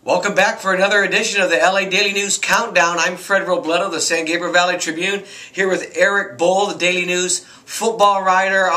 Welcome back for another edition of the LA Daily News Countdown. I'm Fred Robledo, the San Gabriel Valley Tribune, here with Erik, Boal, the Daily News football writer,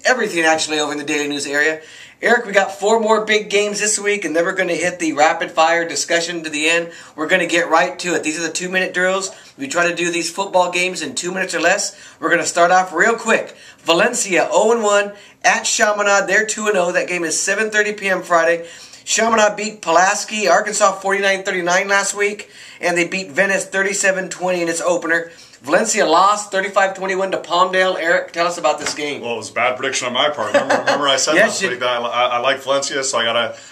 everything actually over in the Daily News area. Erik, we got 4 more big games this week, and then we're going to hit the rapid-fire discussion to the end. We're going to get right to it. These are the 2-minute drills. We try to do these football games in 2 minutes or less. We're going to start off real quick. Valencia 0-1 at Chaminade. They're 2-0. That game is 7:30 p.m. Friday. Chaminade beat Pulaski, Arkansas 49-39 last week, and they beat Venice 37-20 in its opener. Valencia lost 35-21 to Palmdale. Erik, tell us about this game. Well, it was a bad prediction on my part. Remember I said last week that I like Valencia, so I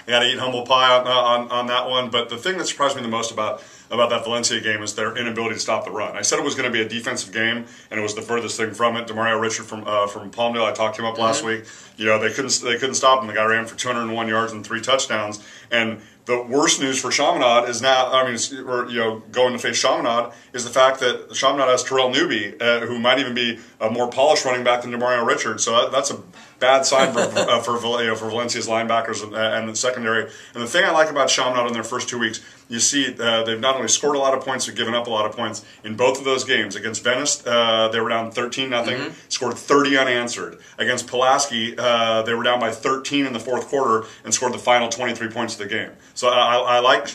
gotta eat humble pie on that one. But the thing that surprised me the most about that Valencia game is their inability to stop the run. I said it was going to be a defensive game, and it was the furthest thing from it. Demario Richard from Palmdale, I talked him up last week. You know, they couldn't stop him. The guy ran for 201 yards and 3 touchdowns. And the worst news for Chaminade is now, going to face Chaminade, is the fact that Chaminade has Terrell Newby, who might even be a more polished running back than Demario Richard. So that's a bad sign for Valencia's linebackers and the secondary. And the thing I like about Chaminade in their first 2 weeks, you see they've not only scored a lot of points, but given up a lot of points in both of those games. Against Venice, they were down 13-0, scored 30 unanswered. Against Pulaski, they were down by 13 in the fourth quarter and scored the final 23 points of the game. So I like,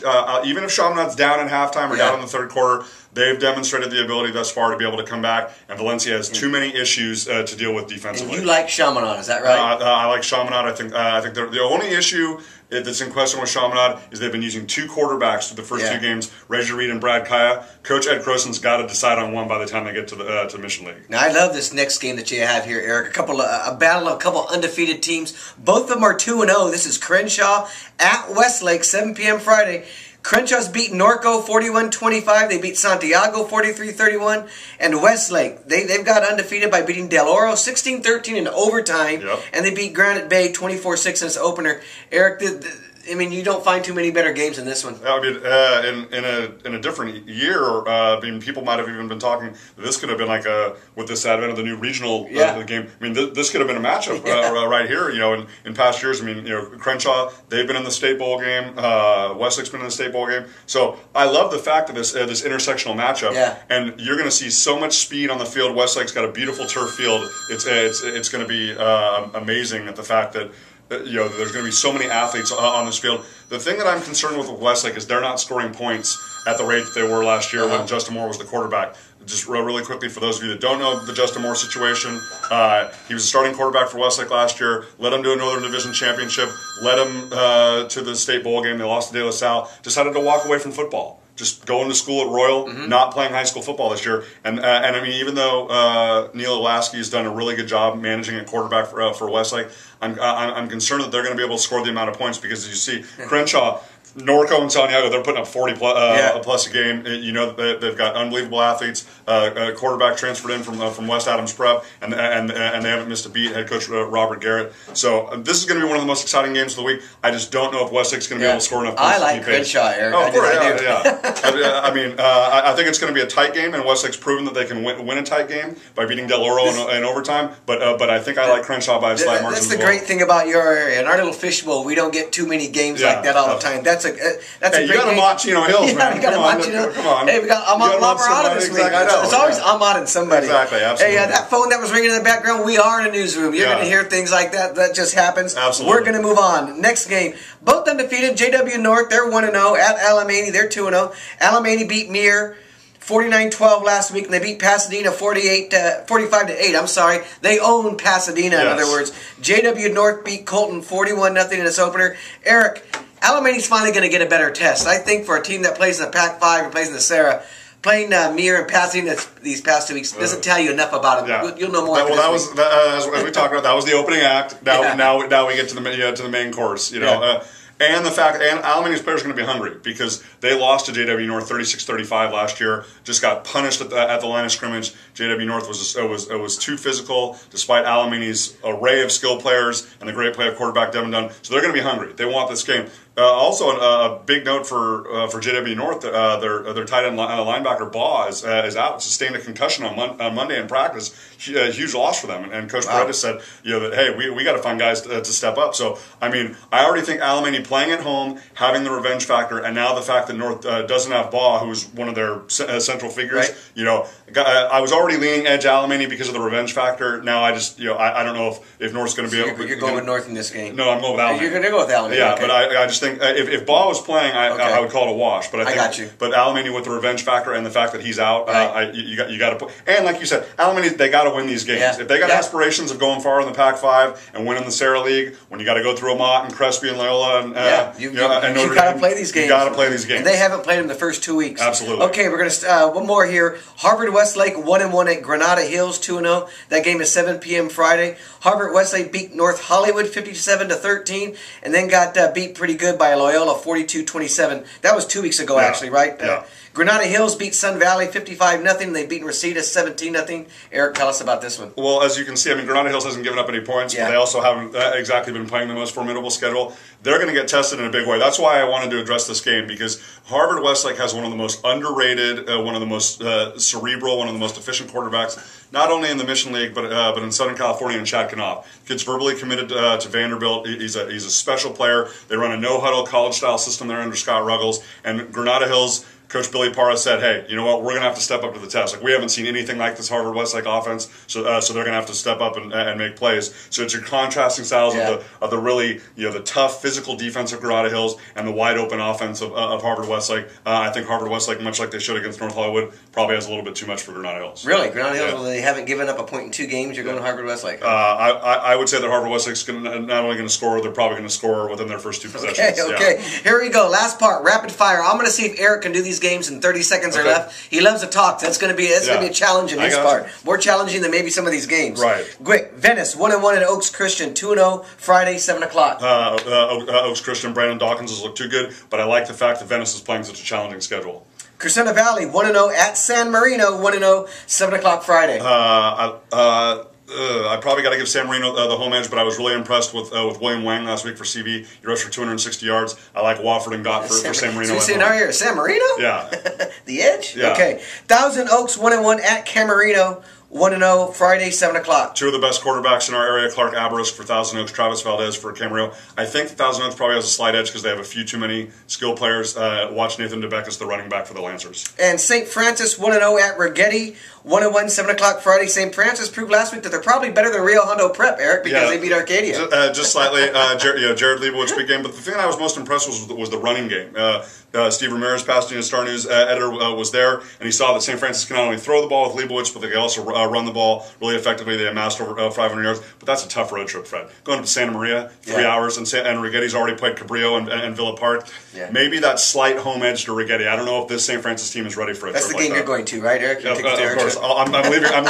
even if Chaminade's down in halftime or down in the third quarter, they've demonstrated the ability thus far to be able to come back, and Valencia has too many issues to deal with defensively. And you like Chaminade, is that right? I like Chaminade. I think the only issue that's in question with Chaminade is they've been using 2 quarterbacks for the first 2 games, Reggie Reed and Brad Kaya. Coach Ed Croson's got to decide on one by the time they get to the Mission League. Now, I love this next game that you have here, Erik. A battle of a couple undefeated teams. Both of them are 2-0. This is Crenshaw at Westlake, 7 p.m. Friday. Crenshaw's beat Norco 41-25. They beat Santiago 43-31. And Westlake, they've got undefeated by beating Del Oro 16-13 in overtime. And they beat Granite Bay 24-6 in its opener. Erik, you don't find too many better games than this one. I mean, in a different year, people might have even been talking. This could have been like with this advent of the new regional game. I mean, this could have been a matchup right here. You know, in past years, Crenshaw, they've been in the State Bowl game. Westlake's been in the State Bowl game. So I love the fact of this intersectional matchup. And you're going to see so much speed on the field. Westlake's got a beautiful turf field. It's going to be amazing at the fact that. There's going to be so many athletes on this field. The thing that I'm concerned with Westlake is they're not scoring points at the rate that they were last year when Justin Moore was the quarterback. Just really quickly, for those of you that don't know the Justin Moore situation, he was a starting quarterback for Westlake last year, led him to a Northern Division championship, led him to the State Bowl game. They lost to De La Salle, decided to walk away from football. Just going to school at Royal, not playing high school football this year. And even though Neil Lasky has done a really good job managing a quarterback for Westlake, I'm concerned that they're going to be able to score the amount of points because, as you see, Crenshaw, Norco and Santiago, they're putting up 40 plus a game. They've got unbelievable athletes. A quarterback transferred in from West Adams Prep, and they haven't missed a beat. Head coach Robert Garrett. So this is going to be one of the most exciting games of the week. I just don't know if Westlake's going to be able to score enough points. I like Crenshaw, Erik. Oh, of course, I think it's going to be a tight game, and Westlake's proven that they can win a tight game by beating Del Oro in overtime. But I think I like Crenshaw by a slight margin. That's the great thing about your area. In our little fishbowl, we don't get too many games like that all the time. That's a great you got to Machino Hills, man. You got to Machino. Come on. Hey, we got Ahmad Lamarada this week. It's always Ahmad and somebody. Exactly, absolutely. Hey, that phone that was ringing in the background, we are in a newsroom. You're going to hear things like that. That just happens. Absolutely. We're going to move on. Next game. Both undefeated. JW North, they're 1-0. At Alemany, they're 2-0. Alemany beat Muir 49-12 last week, and they beat Pasadena 45-8. I'm sorry. They own Pasadena, in other words. JW North beat Colton 41-0 in its opener. Erik, Alemany's finally going to get a better test. I think for a team that plays in the Pac-5 and plays in the Sarah, playing Muir and Pasadena these past 2 weeks doesn't tell you enough about them. You'll know more. As we talked about, that was the opening act. Now we get to the main course. And the fact, and Alemany's players are going to be hungry because they lost to JW North 36-35 last year. Just got punished at the line of scrimmage. JW North was too physical, despite Alemany's array of skill players and the great play of quarterback Devin Dunn. So they're going to be hungry. They want this game. Also, a big note for JW North, their tight end linebacker Boal is out, sustained a concussion on Monday in practice. A huge loss for them. And Coach Paredes said, that hey, we got to find guys to step up. So I mean, I already think Alemany playing at home, having the revenge factor, and now the fact that North doesn't have Boal, who's one of their central figures. Right. I was already leaning edge Alemany because of the revenge factor. Now I just I don't know if North's going to be able. You're going with North in this game. No, I'm going with Alemany. You're going to go with Alemany. Yeah, okay. but I just think if Boal was playing, I would call it a wash. But I got you. But Alemany with the revenge factor and the fact that he's out, right. You got to put. And like you said, Alemany, they got to win these games. Yeah. If they got aspirations of going far in the Pac-5 and winning the Sarah League, when you got to go through Amat and Crespi and Loyola and you got to play these games. You got to play these games. And they haven't played them the first 2 weeks. Absolutely. Okay, we're going to one more here. Harvard-Westlake 1-1 at Granada Hills 2-0. That game is 7 p.m. Friday. Harvard-Westlake beat North Hollywood 57-13, and then got beat pretty good by Loyola 42-27. That was 2 weeks ago, actually, right? Yeah. Granada Hills beat Sun Valley 55-0. They've beaten Reseda 17-0. Eric, tell us about this one. Well, as you can see, I mean, Granada Hills hasn't given up any points, but they also haven't exactly been playing the most formidable schedule. They're going to get tested in a big way. That's why I wanted to address this game, because Harvard-Westlake has one of the most underrated, one of the most cerebral, one of the most efficient quarterbacks, not only in the Mission League, but in Southern California, and Chad Knopf. Kid's verbally committed to Vanderbilt. He's a special player. They run a no-huddle college-style system there under Scott Ruggles, and Granada Hills, Coach Billy Parra said, hey, you know what, we're going to have to step up to the test. Like, we haven't seen anything like this Harvard-Westlake offense, so they're going to have to step up and make plays. So it's your contrasting styles of the really, the tough physical defense of Granada Hills and the wide-open offense of Harvard-Westlake. I think Harvard-Westlake, much like they should against North Hollywood, probably has a little bit too much for Granada Hills. Really? Granada Hills, well, they haven't given up a point in 2 games. You're going to Harvard-Westlake. I would say that Harvard-Westlake's not only going to score, they're probably going to score within their first 2 possessions. Okay. Here we go. Last part, rapid fire. I'm going to see if Erik can do these games in 30 seconds are left. He loves to talk. That's going to be a challenge in his part. More challenging than maybe some of these games. Right. Quick. Venice 1-1 at Oaks Christian 2-0 Friday 7 o'clock. Oaks Christian, Brandon Dawkins has looked too good, but I like the fact that Venice is playing such a challenging schedule. Crescenta Valley 1-0 at San Marino 1-0 7 o'clock Friday. I probably got to give San Marino the home edge, but I was really impressed with William Wang last week for CV. He rushed for 260 yards. I like Wofford and Gott for San Marino. So you saying here, San Marino? Yeah. The edge? Yeah. Okay. Thousand Oaks 1-1 at Camarino 1-0 Friday 7 o'clock. 2 of the best quarterbacks in our area, Clark Abarisk for Thousand Oaks, Travis Valdez for Camarillo. I think Thousand Oaks probably has a slight edge because they have a few too many skill players. Watch Nathan DeBeckus, the running back for the Lancers. And St. Francis 1-0 at Rigetti 1-1 7 o'clock Friday. St. Francis proved last week that they're probably better than Rio Hondo Prep, Eric, because they beat Arcadia. Just slightly. Jared Leibowitz, big game. But the thing I was most impressed was the running game. Steve Ramirez, Pasadena Star News editor, was there, and he saw that St. Francis can not only throw the ball with Leibowitz, but they can also run the ball really effectively. They amassed over 500 yards. But that's a tough road trip, Fred. Going up to Santa Maria, 3 hours, and Rigetti's already played Cabrillo and Villa Park. Yeah. Maybe that slight home edge to Rigetti. I don't know if this St. Francis team is ready for it. That's the game you're going to, right, Eric? Of course. I'm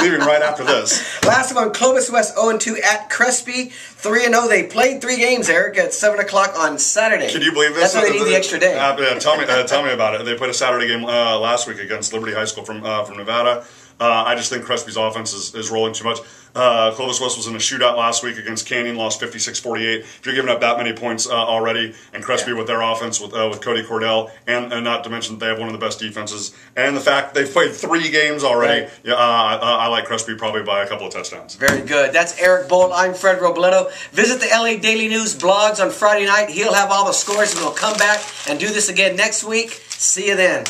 leaving right after this. Last one, Clovis West 0-2 at Crespi 3-0. They played 3 games, Eric, at 7 o'clock on Saturday. Can you believe this? That's why they need the extra day. Tell me about it. They played a Saturday game last week against Liberty High School from Nevada. I just think Crespi's offense is rolling too much. Clovis West was in a shootout last week against Canyon, lost 56-48. If you're giving up that many points already, and Crespi with their offense with Cody Cordell, and not to mention that they have one of the best defenses, and the fact they've played 3 games already, I like Crespi probably by a couple of touchdowns. Very good. That's Erik Boal. I'm Fred Robledo. Visit the LA Daily News blogs on Friday night. He'll have all the scores, and we'll come back and do this again next week. See you then.